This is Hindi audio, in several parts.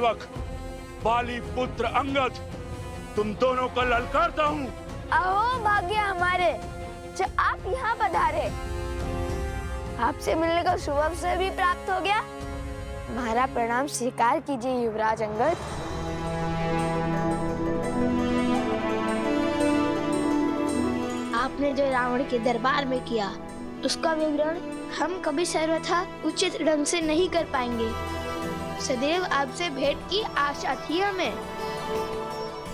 बाली पुत्र अंगद, तुम दोनों को ललकारता हूँ। अहो भाग्य हमारे जो आप यहाँ पधारे। आपसे मिलने का शुभ अवसर भी प्राप्त हो गया। हमारा प्रणाम स्वीकार कीजिए युवराज अंगद। आपने जो रावण के दरबार में किया उसका विवरण हम कभी सर्वथा उचित ढंग से नहीं कर पाएंगे। सदैव आपसे भेंट की आशा थी हमें,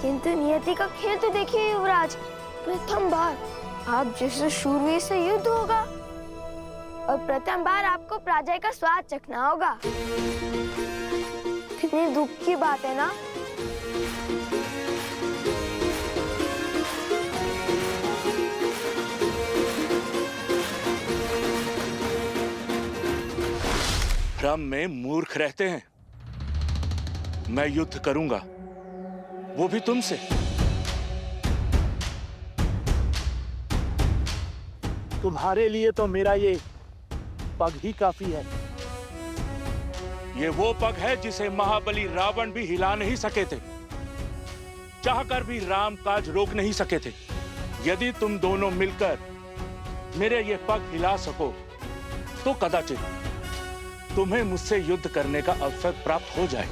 किंतु नियति का खेल तो देखिए युवराज। प्रथम बार आप जैसे शूरवीर से युद्ध होगा और प्रथम बार आपको पराजय का स्वाद चखना होगा। कितनी दुख की बात है ना। भ्रम में मूर्ख रहते हैं। मैं युद्ध करूंगा, वो भी तुमसे। तुम्हारे लिए तो मेरा ये पग ही काफी है। ये वो पग है जिसे महाबली रावण भी हिला नहीं सके थे। चाहकर भी राम काज रोक नहीं सके थे। यदि तुम दोनों मिलकर मेरे ये पग हिला सको तो कदाचित तुम्हें मुझसे युद्ध करने का अवसर प्राप्त हो जाए,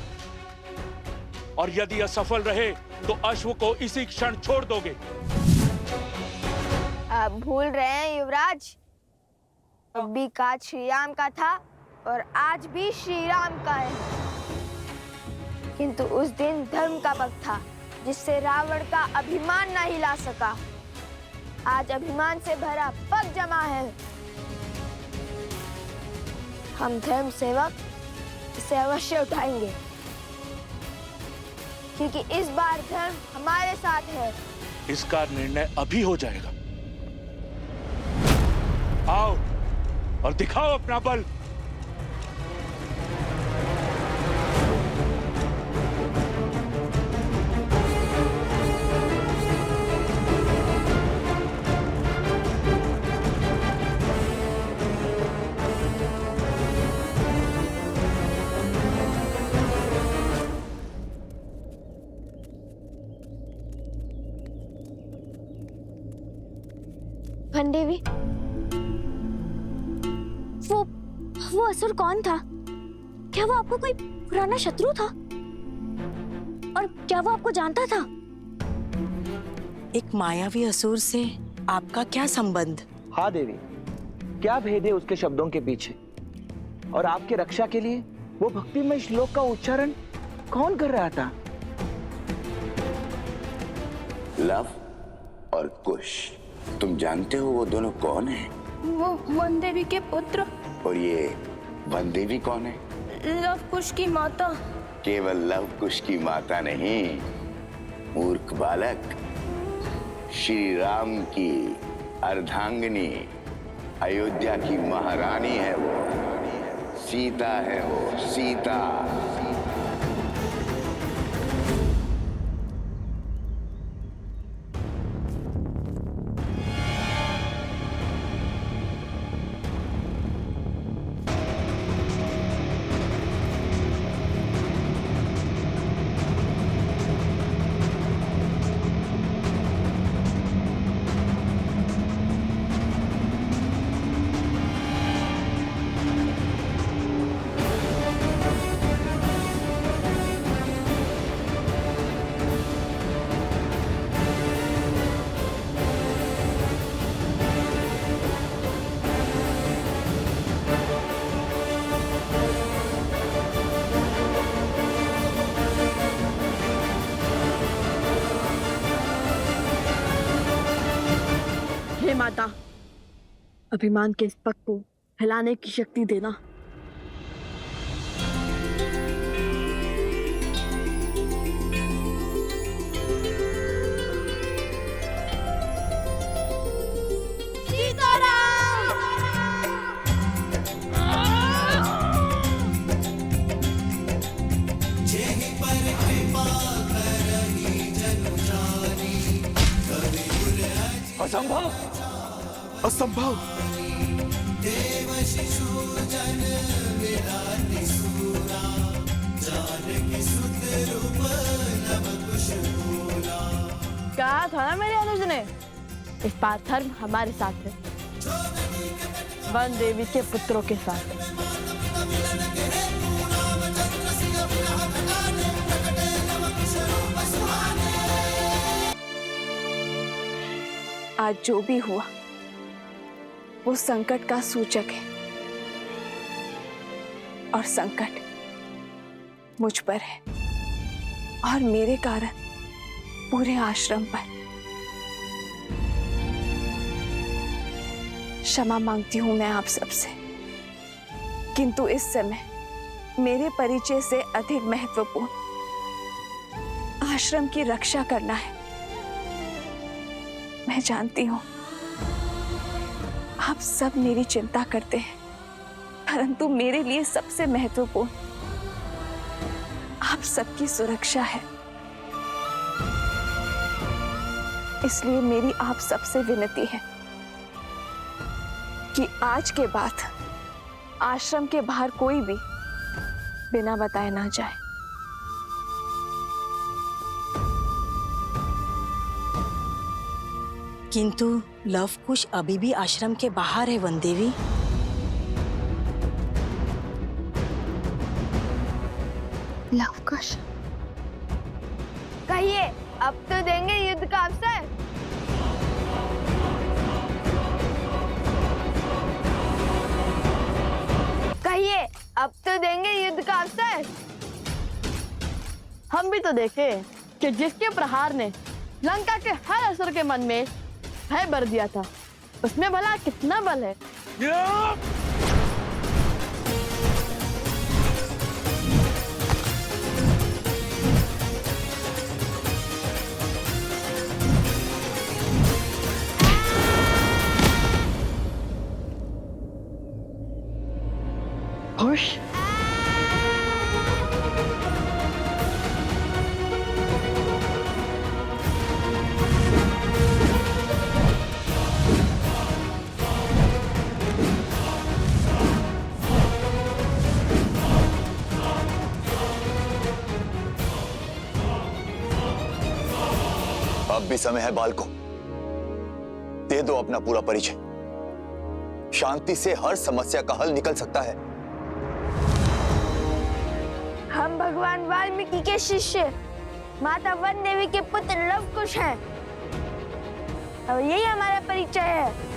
और यदि असफल रहे तो अश्व को इसी क्षण छोड़ दोगे। आप भूल रहे हैं युवराज, अब भी काज श्री राम का था और आज भी श्री राम का है। किंतु उस दिन धर्म का पग था जिससे रावण का अभिमान न हिला सका। आज अभिमान से भरा पग जमा है। हम धर्म सेवक इसे अवश्य उठाएंगे, क्योंकि इस बार धर्म हमारे साथ है। इसका निर्णय अभी हो जाएगा। आओ और दिखाओ अपना बल। देवी, वो असुर कौन था? क्या वो आपको कोई पुराना शत्रु था? और क्या वो आपको जानता था? एक मायावी असुर से आपका क्या संबंध? हाँ देवी, क्या भेद है उसके शब्दों के पीछे? और आपके रक्षा के लिए वो भक्तिमय श्लोक का उच्चारण कौन कर रहा था? लव और कुश, तुम जानते हो वो दोनों कौन हैं? वो वन देवी के पुत्र। और ये वन देवी कौन है? लव कुश की माता। केवल लव कुश की माता नहीं, मूर्ख बालक, श्री राम की अर्धांगिनी, अयोध्या की महारानी है वो, सीता है वो, सीता। माता, अभिमान के इस पग को हिलाने की शक्ति देना। असंभव, असंभव। देव शिशु जन विराट सूरा, जान की कहा था ना मेरे अनुज ने, इस बार धर्म हमारे साथ है, वन देवी के पुत्रों के साथ। आज जो भी हुआ वो संकट का सूचक है, और संकट मुझ पर है और मेरे कारण पूरे आश्रम पर। क्षमा मांगती हूं मैं आप सबसे, किंतु इस समय मेरे परिचय से अधिक महत्वपूर्ण आश्रम की रक्षा करना है। मैं जानती हूं आप सब मेरी चिंता करते हैं, परंतु मेरे लिए सबसे महत्वपूर्ण आप सबकी सुरक्षा है। इसलिए मेरी आप सबसे विनती है कि आज के बाद आश्रम के बाहर कोई भी बिना बताए ना जाए। किंतु लव कुश अभी भी आश्रम के बाहर है वन देवी। लवकुश, कहिए अब तो देंगे युद्ध का अवसर। कहिए अब तो देंगे युद्ध का अवसर। हम भी तो देखे कि जिसके प्रहार ने लंका के हर असुर के मन में भय भर दिया था, उसमें भला कितना बल है। खुश अब भी समय है बालकों, दे दो अपना पूरा परिचय। शांति से हर समस्या का हल निकल सकता है। हम भगवान वाल्मीकि के शिष्य माता वन देवी के पुत्र लवकुश हैं, और यही हमारा परिचय है।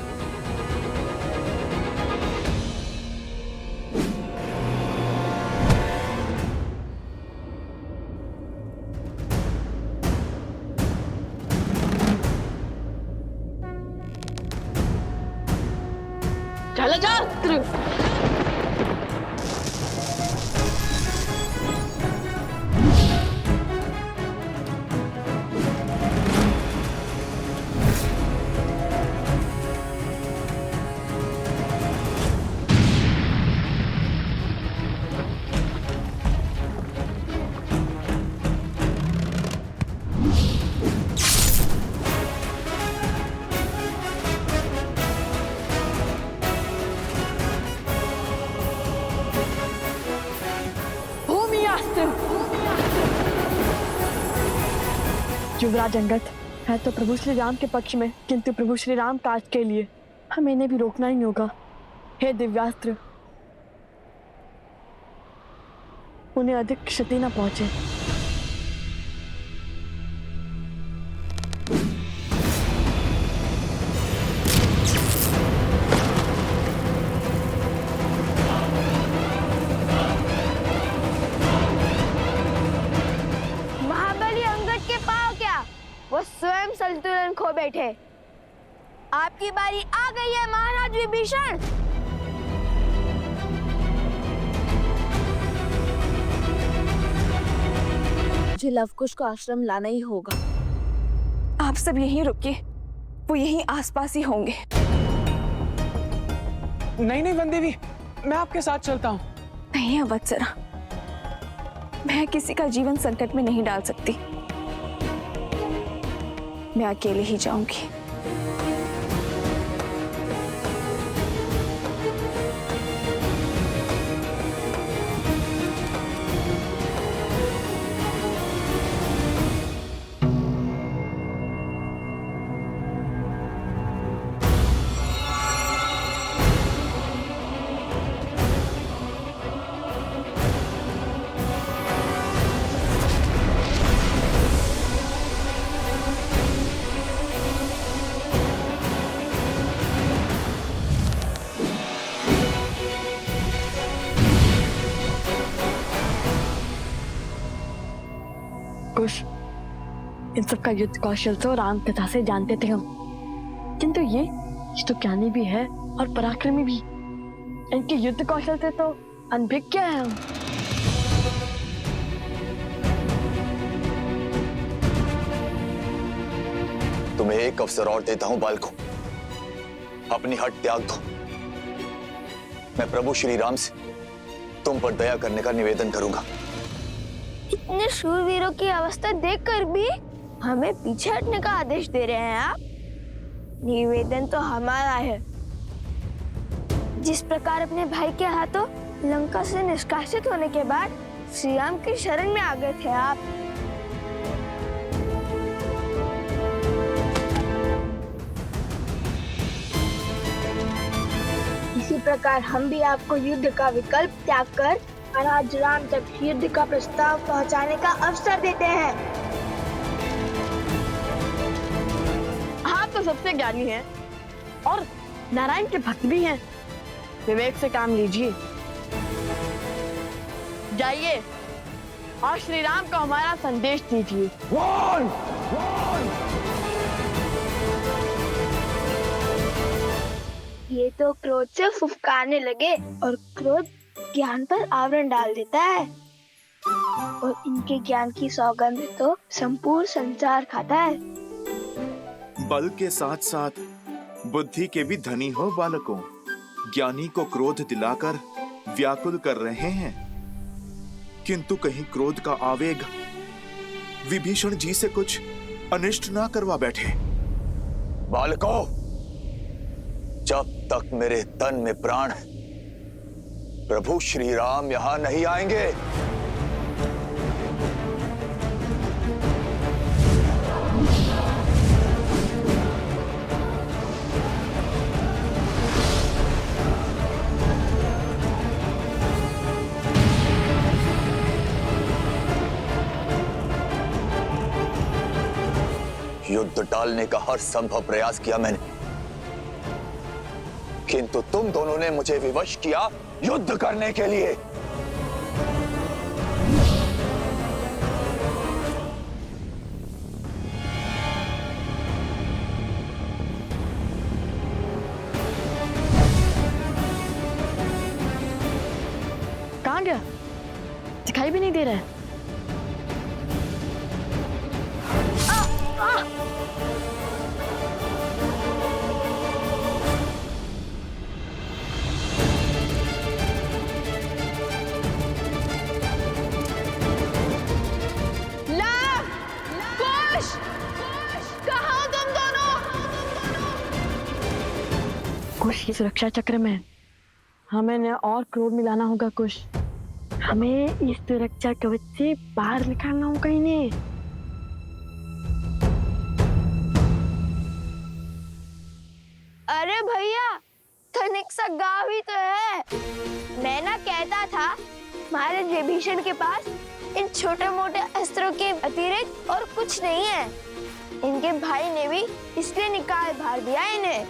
जलजास्त्र युवराज अंगद है तो प्रभु श्री राम के पक्ष में, किंतु प्रभु श्री राम काज के लिए हमें इन्हें भी रोकना ही होगा। हे दिव्यास्त्र, उन्हें अधिक क्षति न पहुंचे। वो स्वयं संतुलन खो बैठे। आपकी बारी आ गई है महाराज विभीषण। मुझे लवकुश को आश्रम लाना ही होगा। आप सब यहीं रुकिए, वो यहीं आसपास ही होंगे। नहीं नहीं वन देवी, मैं आपके साथ चलता हूँ। नहीं अवत्सरा, मैं किसी का जीवन संकट में नहीं डाल सकती। मैं अकेले ही जाऊंगी। कुछ इन सब का युद्ध कौशल तो राम कथा से जानते थे हम, किंतु ये तो ज्ञानी भी है और पराक्रमी भी। इनके युद्ध कौशल से तो अनभिज्ञ है हम। तुम्हें एक अवसर और देता हूं बालकों, अपनी हट त्याग दो। मैं प्रभु श्री राम से तुम पर दया करने का निवेदन करूंगा। इतने शूरवीरों की अवस्था देखकर भी हमें पीछे हटने का आदेश दे रहे हैं आप? निवेदन तो हमारा है। जिस प्रकार अपने भाई के हाथों लंका से निष्कासित होने के बाद श्री राम की शरण में आ गए थे आप, इसी प्रकार हम भी आपको युद्ध का विकल्प त्याग कर महाराज राम तक युद्ध का प्रस्ताव पहुंचाने का अवसर देते हैं। आप तो सबसे ज्ञानी हैं और नारायण के भक्त भी हैं। विवेक से काम लीजिए। जाइए और श्री राम को हमारा संदेश दीजिए। ये तो क्रोध से फुफकारने लगे और क्रोध ज्ञान पर आवरण डाल देता है और इनके ज्ञान की सौगंध तो संपूर्ण संसार खाता है। बल के साथ साथ बुद्धि के भी धनी हो बालकों। ज्ञानी को क्रोध दिलाकर व्याकुल कर रहे हैं, किंतु कहीं क्रोध का आवेग विभीषण जी से कुछ अनिष्ट ना करवा बैठे। बालकों, जब तक मेरे तन में प्राण है प्रभु श्री राम यहां नहीं आएंगे। युद्ध टालने का हर संभव प्रयास किया मैंने, किंतु तुम दोनों ने मुझे विवश किया युद्ध करने के लिए। कहाँ गया? दिखाई भी नहीं दे रहा है। कुश की सुरक्षा चक्र में हमें न और क्रोध मिलाना होगा। कुश, हमें इस सुरक्षा कवच से बाहर निकालना होगा इन्हें। अरे भैया, तनिक सा गाँव ही तो है। मैं ना कहता था महाराज विभीषण के पास इन छोटे मोटे अस्त्रों के अतिरिक्त और कुछ नहीं है। इनके भाई ने भी इसलिए निकाल भार दिया इन्हें।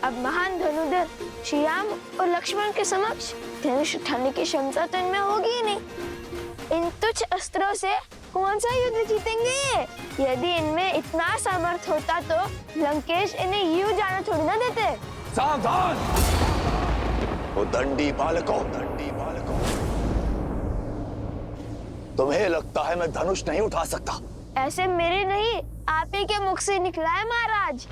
अब महान धनुधर श्री राम और लक्ष्मण के समक्ष धनुष उठाने की क्षमता तो इनमें होगी ही नहीं। इन तुच्छ अस्त्रों से कौन सा युद्ध जीतेंगे ये? यदि इनमें इतना सामर्थ्य होता तो लंकेश इन्हें यूं जाना थोड़ी ना देते। सावधान! वो दंडी बालकों, तुम्हें लगता है मैं धनुष नहीं उठा सकता? ऐसे मेरे नहीं, आप ही के मुख से निकला है महाराज।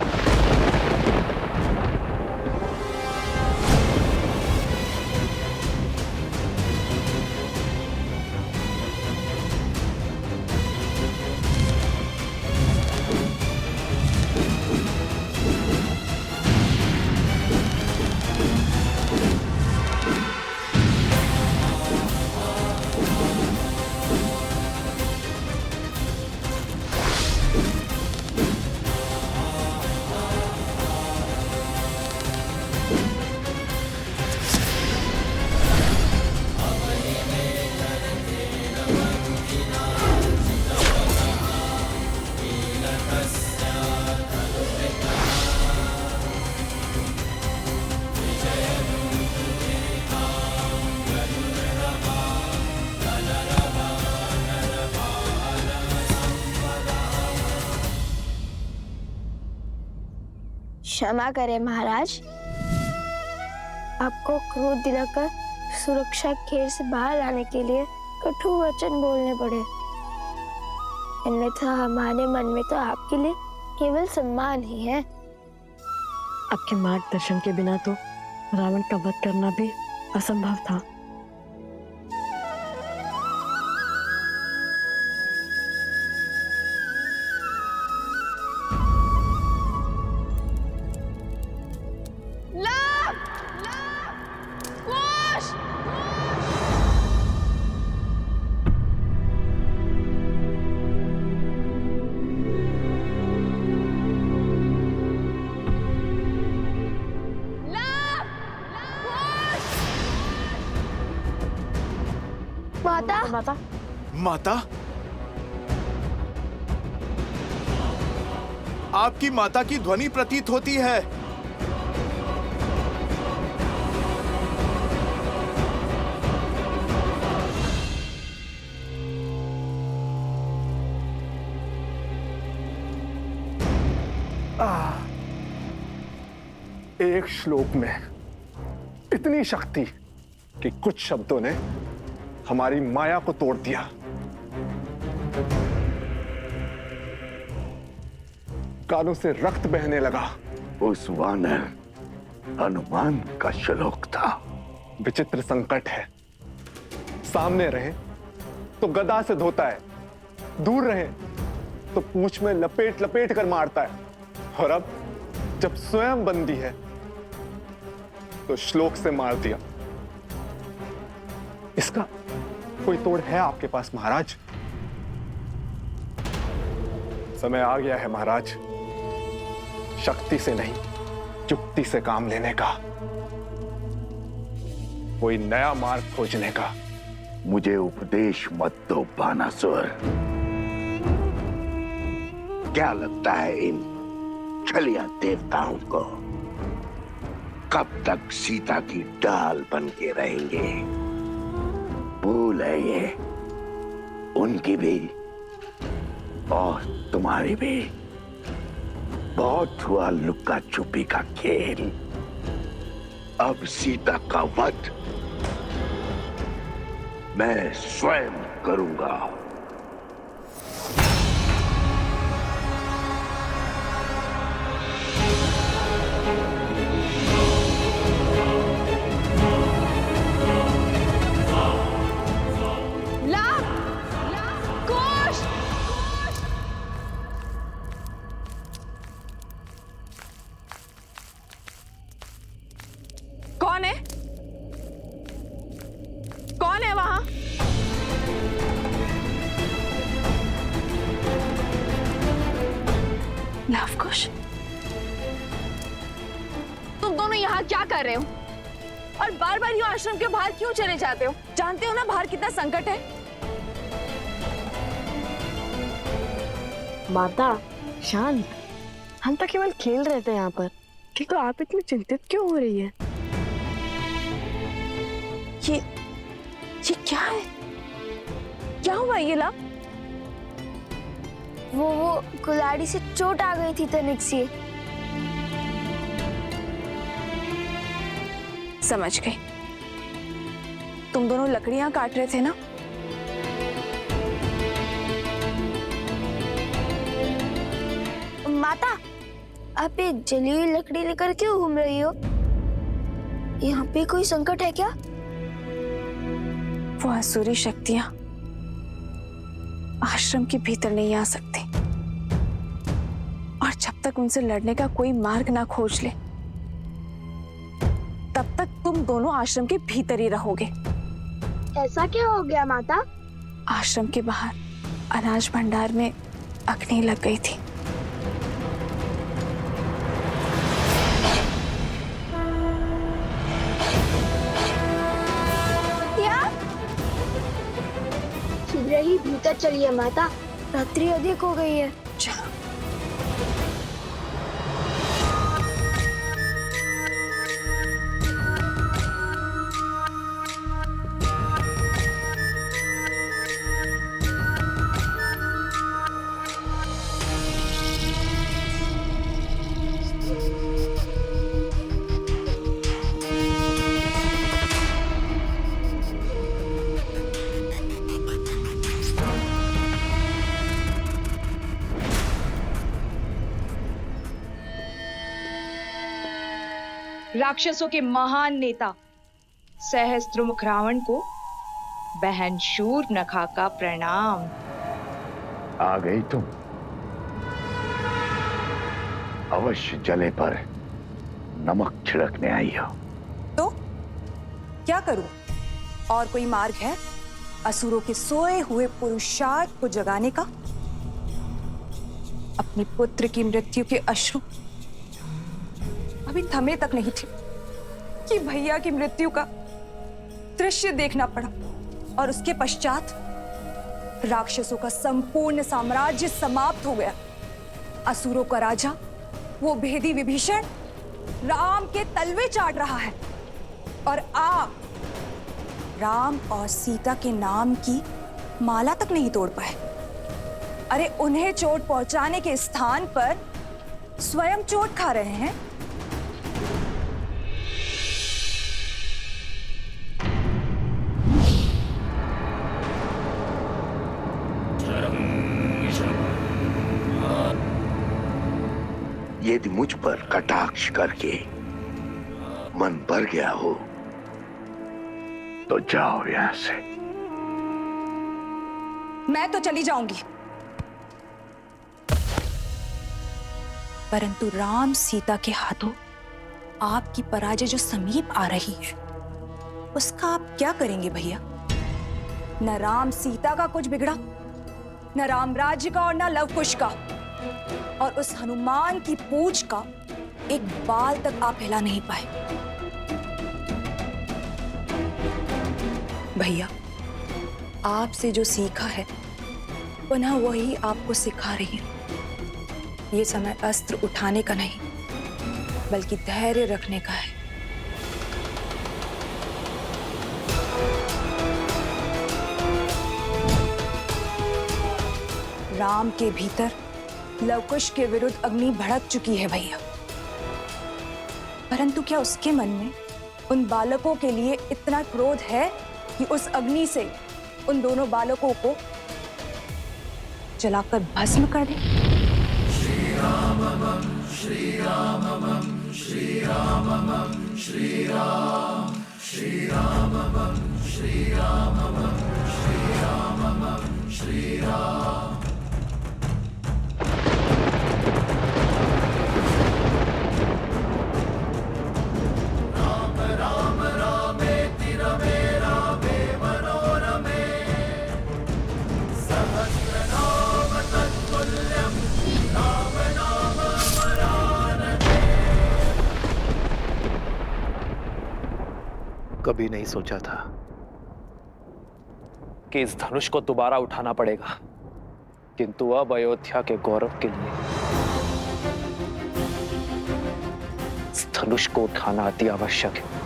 क्षमा करें महाराज। आपको क्रोध दिलाकर सुरक्षा घेर से बाहर लाने के लिए कठोर वचन बोलने पड़े, अन्यथा हमारे मन में तो आपके लिए केवल सम्मान ही है। आपके मार्गदर्शन के बिना तो रावण का वध करना भी असंभव था। माता, माता, माता? आपकी माता की ध्वनि प्रतीत होती है। एक श्लोक में इतनी शक्ति कि कुछ शब्दों ने हमारी माया को तोड़ दिया। कानों से रक्त बहने लगा। उस वानर हनुमान का श्लोक था। विचित्र संकट है, सामने रहे तो गदा से धोता है, दूर रहे तो पूंछ में लपेट लपेट कर मारता है, और अब जब स्वयं बंदी है तो श्लोक से मार दिया। इसका कोई तोड़ है आपके पास महाराज? समय आ गया है महाराज, शक्ति से नहीं युक्ति से काम लेने का, कोई नया मार्ग खोजने का। मुझे उपदेश मत दो बानासुर। क्या लगता है इन छलिया देवताओं को कब तक सीता की डाल बन के रहेंगे? भूल है ये उनकी भी और तुम्हारी भी। बहुत हुआ लुक्का छुपी का खेल, अब सीता का वध मैं स्वयं करूंगा। कौन है? कौन है वहां? लवकुश, तुम दोनों यहाँ क्या कर रहे हो? और बार बार यूं आश्रम के बाहर क्यों चले जाते हो? जानते हो ना बाहर कितना संकट है। माता शांत, हम तो केवल खेल रहे थे यहाँ पर, तो आप इतनी चिंतित क्यों हो रही है? ये क्या है? क्या हुआ ये लाभ? वो कुल्हाड़ी से चोट आ गई थी तनिक सी। समझ गई, तुम दोनों लकड़ियां काट रहे थे ना? माता, आप एक जली हुई लकड़ी लेकर क्यों घूम रही हो? यहाँ पे कोई संकट है क्या? वो आसुरी शक्तियां आश्रम के भीतर नहीं आ सकती, और जब तक उनसे लड़ने का कोई मार्ग ना खोज ले तब तक तुम दोनों आश्रम के भीतर ही रहोगे। ऐसा क्या हो गया माता? आश्रम के बाहर अनाज भंडार में अग्नि लग गई थी। शीघ्र ही भीतर चलिए माता, रात्रि अधिक हो गई है। चलो। राक्षसों के महान नेता सहस्त्रमुख रावण को बहन शूर्पणखा का प्रणाम। आ गई तुम। अवश्य जले पर नमक छिड़कने आई हो। तो क्या करूं? और कोई मार्ग है असुरों के सोए हुए पुरुषार्थ को जगाने का? अपने पुत्र की मृत्यु के अश्रु अभी थमे तक नहीं थे कि भैया की मृत्यु का दृश्य देखना पड़ा, और उसके पश्चात राक्षसों का संपूर्ण साम्राज्य समाप्त हो गया। असुरों का राजा वो भेदी विभीषण राम के तलवे चाट रहा है, और आप राम और सीता के नाम की माला तक नहीं तोड़ पाए। अरे उन्हें चोट पहुंचाने के स्थान पर स्वयं चोट खा रहे हैं। यदि मुझ पर कटाक्ष करके मन भर गया हो तो जाओ यहां से। मैं तो चली जाऊंगी, परंतु राम सीता के हाथों आपकी पराजय जो समीप आ रही है, उसका आप क्या करेंगे भैया? न राम सीता का कुछ बिगड़ा, न राम राज्य का और न लवकुश का, और उस हनुमान की पूंछ का एक बाल तक आप हिला नहीं पाए। भैया, आपसे जो सीखा है पुनः वही आपको सिखा रही हूं। ये समय अस्त्र उठाने का नहीं, बल्कि धैर्य रखने का है। राम के भीतर लवकुश के विरुद्ध अग्नि भड़क चुकी है भैया, परंतु क्या उसके मन में उन बालकों के लिए इतना क्रोध है कि उस अग्नि से उन दोनों बालकों को जलाकर भस्म कर दे? श्री रामम श्री रामम श्री रामम श्री राम श्री रामम श्री रामम श्री रामम श्री राम। कभी नहीं सोचा था कि इस धनुष को दोबारा उठाना पड़ेगा, किंतु अब अयोध्या के गौरव के लिए इस धनुष को उठाना अति आवश्यक है।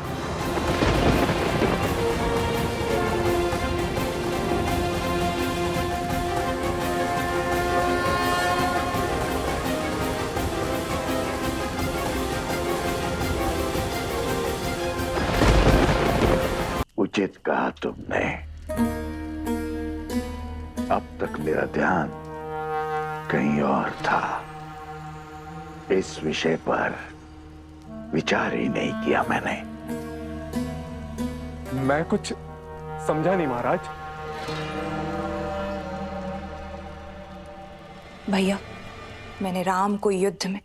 उचित कहा तुमने। अब तक मेरा ध्यान कहीं और था। इस विषय पर विचार ही नहीं किया मैंने। मैं कुछ समझा नहीं महाराज। भैया, मैंने राम को युद्ध में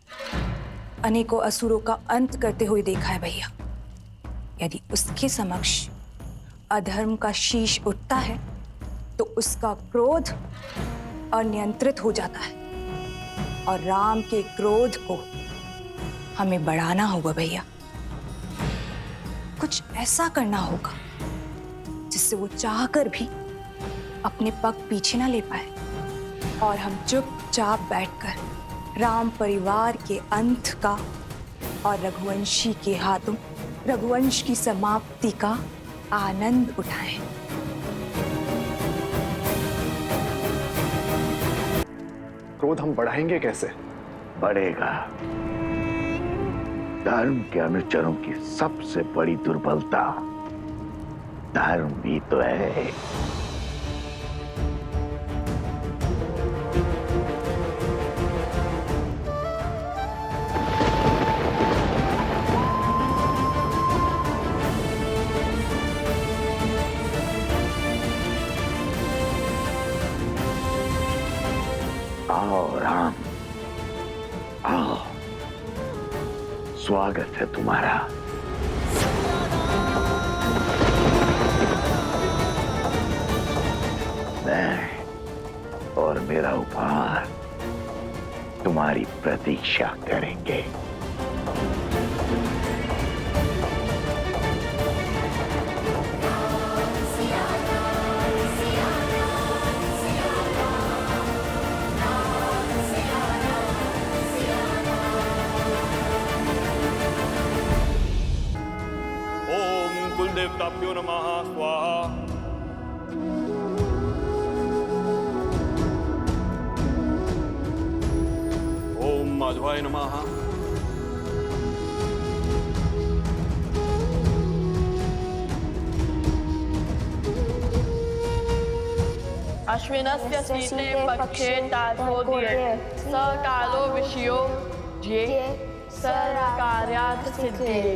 अनेकों असुरों का अंत करते हुए देखा है भैया। यदि उसके समक्ष अधर्म का शीश उठता है तो उसका क्रोध अनियंत्रित हो जाता है, और राम के क्रोध को हमें बढ़ाना होगा भैया। कुछ ऐसा करना होगा जिससे वो चाहकर भी अपने पग पीछे ना ले पाए, और हम चुपचाप बैठकर राम परिवार के अंत का और रघुवंशी के हाथों रघुवंश की समाप्ति का आनंद उठाएं। क्रोध हम बढ़ाएंगे कैसे? बढ़ेगा। धर्म के अनुचरों की सबसे बड़ी दुर्बलता धर्म भी तो है। आओ राम, आओ, स्वागत है तुम्हारा। मैं और मेरा उपहार तुम्हारी प्रतीक्षा करेंगे। कुलदेवताभ्यो नमः स्वाहा। ओम माधवाय नमः। अश्विनस्य शीते पक्षे ताथोदये स कालो विषयो ये सर्वकार्यार्थ सिद्धये।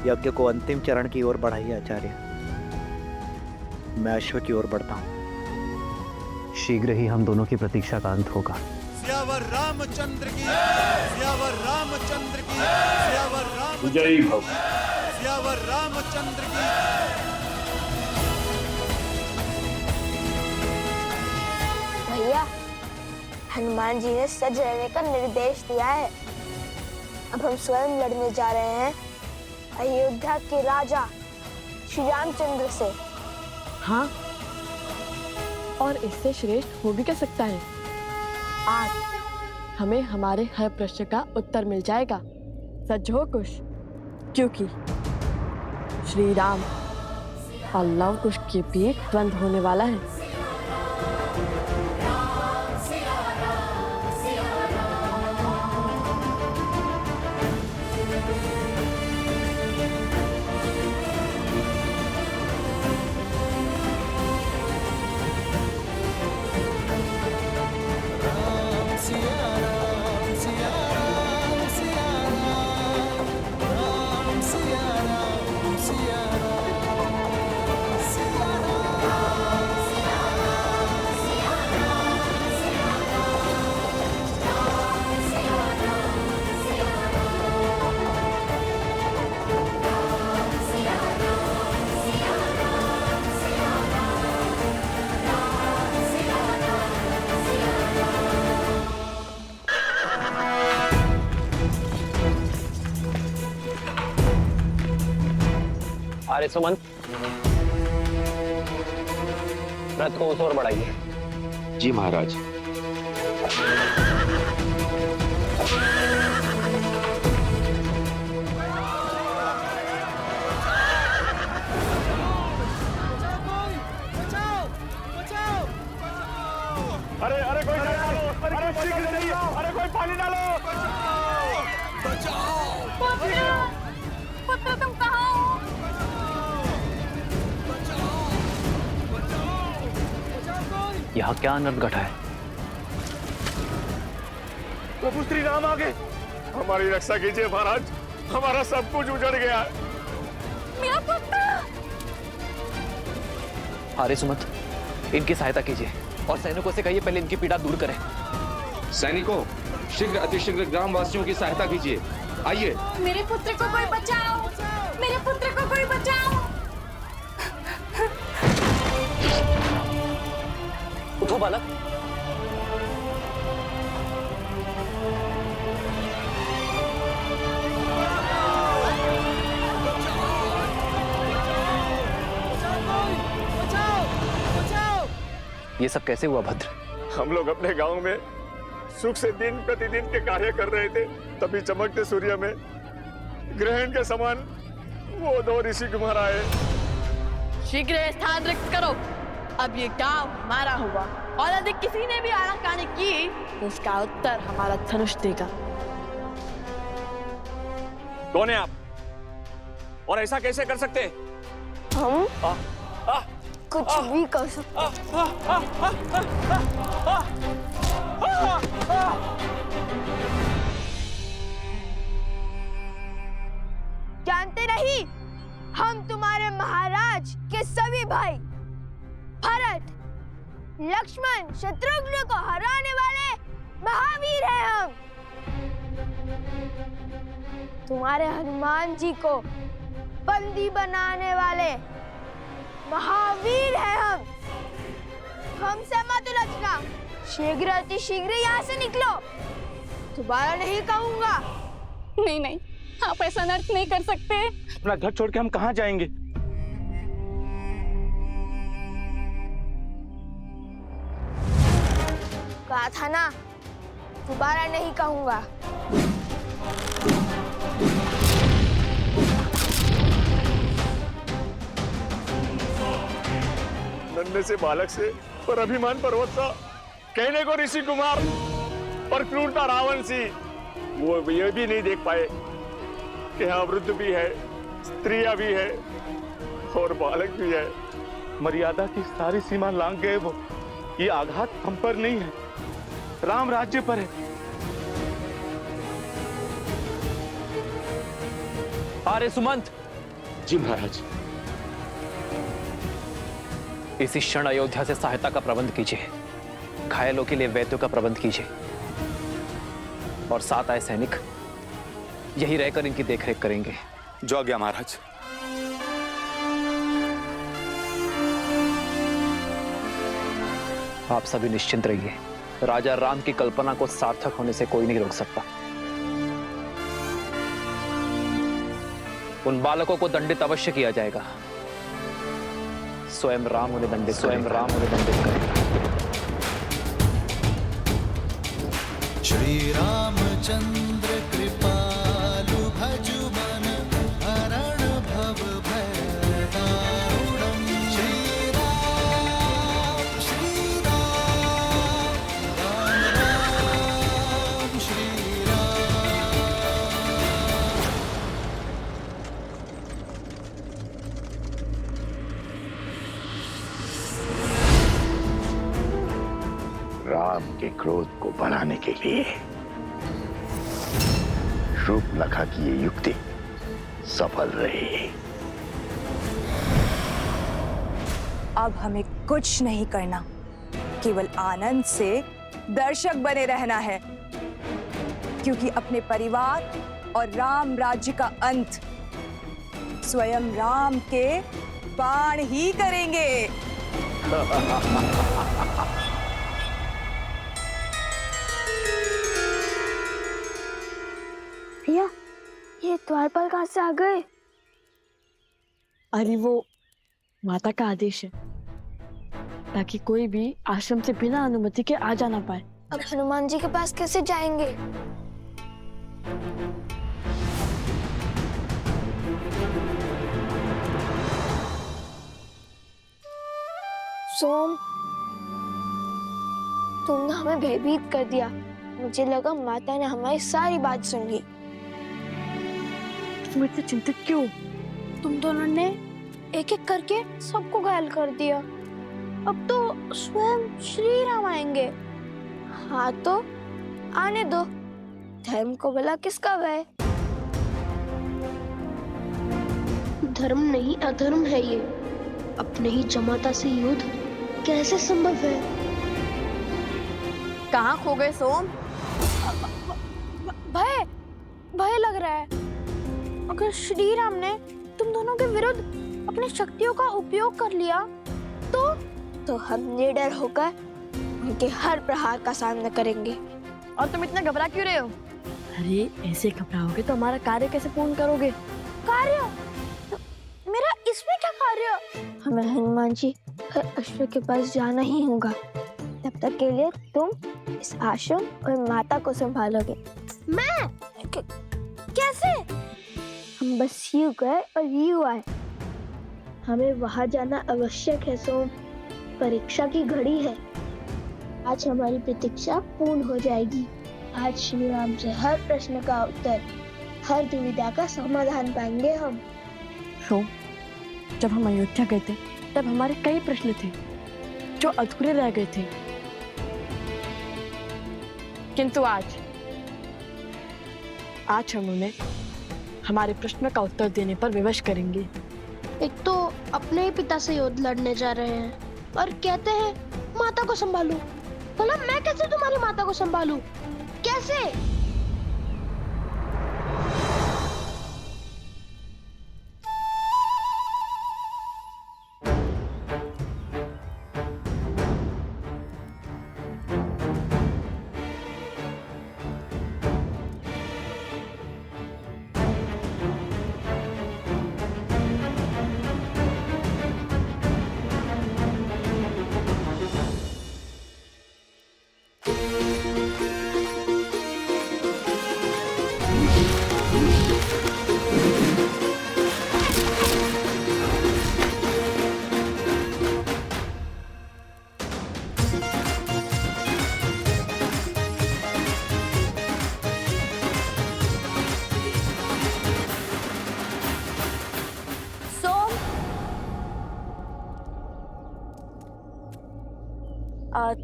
यज्ञ को अंतिम चरण की ओर बढ़ाइए आचार्य। मैं अश्व की ओर बढ़ता हूँ। शीघ्र ही हम दोनों की प्रतीक्षा का अंत होगा। सियावर रामचंद्र की, सियावर रामचंद्र की, सियावर राम, जय भव, सियावर रामचंद्र की। भैया, हनुमान जी ने सज रहने का निर्देश दिया है। अब हम स्वयं लड़ने जा रहे हैं अयोध्या के राजा श्री रामचंद्र से। हाँ, और इससे श्रेष्ठ हो भी क्या सकता है। आज हमें हमारे हर प्रश्न का उत्तर मिल जाएगा। सच हो कुश, क्योंकि श्री राम और लव कुश के बीच द्वंद्व होने वाला है। अरे सुमंत, रथ को उस ओर बढ़ाइए। जी महाराज। अरे अरे कोई डालो, अरे शीघ्र चलिए, अरे कोई पानी डालो। पुत्र तुम कहाँ हो? यहाँ क्या अनर्थ घटा है? प्रभु श्री राम आ गए। हमारी रक्षा कीजिए महाराज, हमारा सब कुछ उजड़ गया है। मेरा पुत्र। अरे सुमंत, इनकी सहायता कीजिए और सैनिकों से कहिए पहले इनकी पीड़ा दूर करें। सैनिकों, शीघ्र अतिशीघ्र ग्रामवासियों की सहायता कीजिए। आइए। मेरे पुत्र को कोई बचाओ, मेरे पुत्र को कोई बचाओ। उठो बालक। ये सब कैसे हुआ भद्र? हम लोग अपने गांव में सुख से दिन प्रतिदिन के कार्य कर रहे थे, तभी चमकते सूर्य में ग्रहण के समान वो दो ऋषि कुमार आए। शीघ्र स्थान रिक्त करो। अब ये गांव हमारा हुआ और यदि किसी ने भी आनाकानी की तो उसका उत्तर हमारा धनुष देगा। कौन है आप और ऐसा कैसे कर सकते? हम कुछ भी कर सकते। जानते नहीं, हम तुम्हारे महाराज के सभी भाई भरत, लक्ष्मण, शत्रुघ्न को हराने वाले महावीर हैं हम। तुम्हारे हनुमान जी को बंदी बनाने वाले महावीर हैं हम। हमसे मत उलझना, शीघ्र अति शीघ्र यहाँ से निकलो, दोबारा नहीं कहूंगा। नहीं नहीं, आप ऐसा नर्क नहीं कर सकते। अपना घर छोड़ के हम कहाँ जाएंगे? कहा था ना, दोबारा नहीं कहूंगा। नन्हे से बालक से पर अभिमान पर्वत सा, कहने को ऋषि कुमार पर क्रूरता रावण सी, वो ये भी नहीं देख पाए कि हाँ वृद्ध भी है, स्त्रियां भी है और बालक भी है। मर्यादा की सारी सीमा लांघ गए वो। ये आघात हम पर नहीं है, राम राज्य पर है। आर्य सुमंत। जी महाराज। इसी क्षण अयोध्या से सहायता का प्रबंध कीजिए, घायलों के लिए वैद्यों का प्रबंध कीजिए, और साथ आए सैनिक यही रहकर इनकी देखरेख करेंगे। जो आज्ञा महाराज। आप सभी निश्चिंत रहिए, राजा राम की कल्पना को सार्थक होने से कोई नहीं रोक सकता। उन बालकों को दंडित अवश्य किया जाएगा। स्वयं राम उन्हें दंडित करेगा। श्री रामचंद्र कृपालु भजु मन हरण भव भय दारुणम्। श्री राम राम राम श्री राम। राम के क्रोध को बढ़ाने के लिए शूर्पणखा की ये युक्ति सफल रही। अब हमें कुछ नहीं करना, केवल आनंद से दर्शक बने रहना है, क्योंकि अपने परिवार और राम राज्य का अंत स्वयं राम के बाण ही करेंगे। भैया, ये द्वारपाल कहाँ से आ गए? अरे वो माता का आदेश है, ताकि कोई भी आश्रम से बिना अनुमति के आ जा ना पाए। अब हनुमान जी के पास कैसे जाएंगे? सोम, तुमने हमें भयभीत कर दिया। मुझे लगा माता ने हमारी सारी बात सुन ली। तुम इतने चिंतित क्यों? तुम दोनों ने एक एक करके सबको घायल कर दिया। अब तो स्वयं श्री राम आएंगे। हाँ तो आने दो, धर्म को भला किसका भय? धर्म नहीं अधर्म है ये। अपने ही जमाता से युद्ध कैसे संभव है? कहाँ खो गए सोम? भय भय लग रहा है। अगर श्री राम ने तुम दोनों के विरुद्ध अपनी शक्तियों का उपयोग कर लिया तो हम निडर होकर उनके हर प्रहार का सामना करेंगे। और तुम इतना घबरा क्यों रहे हो? अरे ऐसे घबराओगे तो हमारा कार्य कैसे पूर्ण करोगे? कार्य? मेरा इसमें क्या कार्य? हमें हनुमान जी अश्व के पास जाना ही होगा। तब तक के लिए तुम इस आश्रम और माता को संभालोगे। मैं? कैसे? हम बस यूं गए और यूं आए। हमें वहां जाना आवश्यक है सोम। परीक्षा की घड़ी है। आज हमारी प्रतीक्षा पूर्ण हो जाएगी। आज श्री राम से हर प्रश्न का उत्तर, हर दुविधा का समाधान पाएंगे हम। सोम, जब हम अयोध्या गए थे तब हमारे कई प्रश्न थे जो अधूरे रह गए थे, किंतु आज हम उन्हें हमारे प्रश्न का उत्तर देने पर विवश करेंगे। एक तो अपने ही पिता से युद्ध लड़ने जा रहे हैं और कहते हैं माता को संभालो। भला मैं कैसे तुम्हारी माता को संभालूं? कैसे?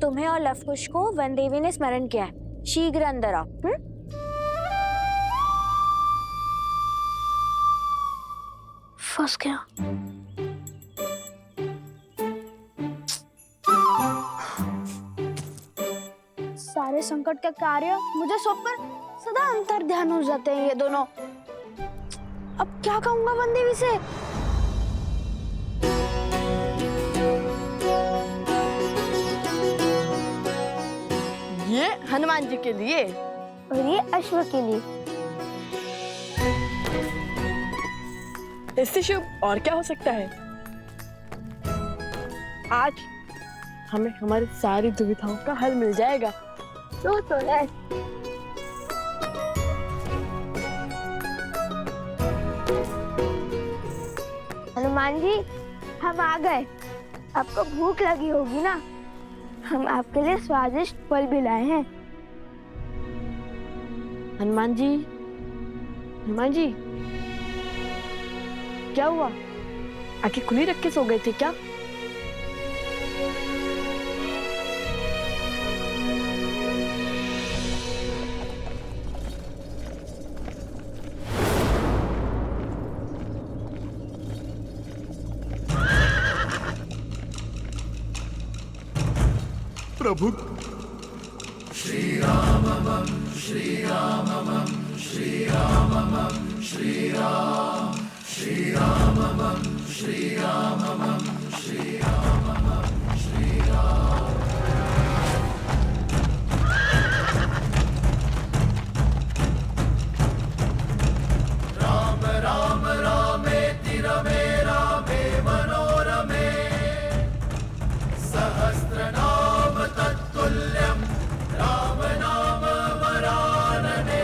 तुम्हें और लवकुश को वन देवी ने स्मरण किया है। शीघ्र अंदर आओ। फंस गया। सारे संकट का कार्य मुझे सौंपकर सदा अंतर ध्यान हो जाते हैं ये दोनों। अब क्या कहूंगा वन देवी से? ये हनुमान जी के लिए और ये अश्व के लिए। इससे शुभ और क्या हो सकता है? आज हमें हमारी सारी दुविधाओं का हल मिल जाएगा। तो है। हनुमान जी, हम आ गए। आपको भूख लगी होगी ना? हम आपके लिए स्वादिष्ट फल भी लाए हैं। हनुमान जी, क्या हुआ? आंखें खुली रख के सो गए थे क्या? प्रभु श्री रामम श्री रामम श्री रामम श्री राम श्री रामम श्री रामम श्री रामम श्री राम। राम राम रामेति रमे रामे मनोरमे सहस्रनाम तत्तुल्यं राम नाम वरानने।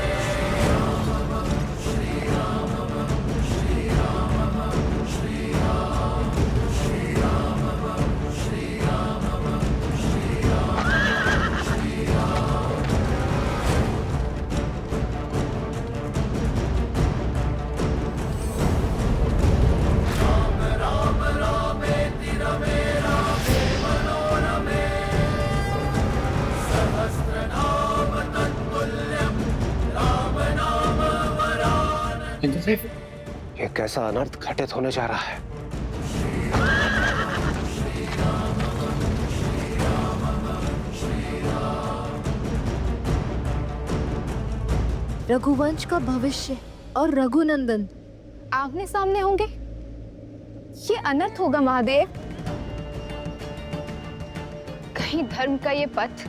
रामम श्री रामम श्री रामम श्री राम श्री रामम श्री रामम श्री राम श्री राम। राम राम रामेति रमे रामे मनोरमे सहस्रनाम तत्तुल्यं राम नाम वरानने। इंद्रदेव, ये कैसा अनर्थ घटित होने जा रहा है? रघुवंश का भविष्य और रघुनंदन आमने सामने होंगे। ये अनर्थ होगा महादेव। कहीं धर्म का ये पथ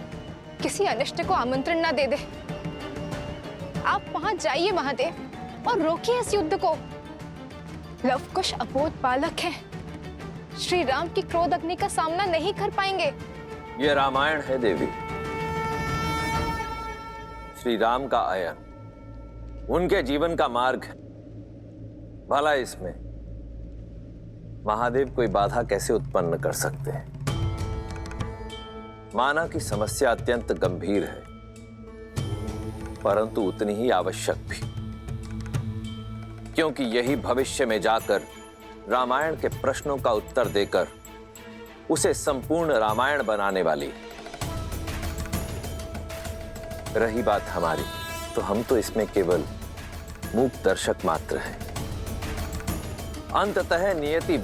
किसी अनिष्ट को आमंत्रण ना दे दे। आप वहां जाइए महादेव और रोकिए इस युद्ध को। लवकुश अबोध बालक है, श्री राम की क्रोध अग्नि का सामना नहीं कर पाएंगे। ये रामायण है देवी। श्री राम का आयन उनके जीवन का मार्ग है। भला इसमें महादेव कोई बाधा कैसे उत्पन्न कर सकते हैं? माना कि समस्या अत्यंत गंभीर है, परंतु उतनी ही आवश्यक भी, क्योंकि यही भविष्य में जाकर रामायण के प्रश्नों का उत्तर देकर उसे संपूर्ण रामायण बनाने वाली है। रही बात हमारी, तो हम तो इसमें केवल मूक दर्शक मात्र हैं। अंततः नियति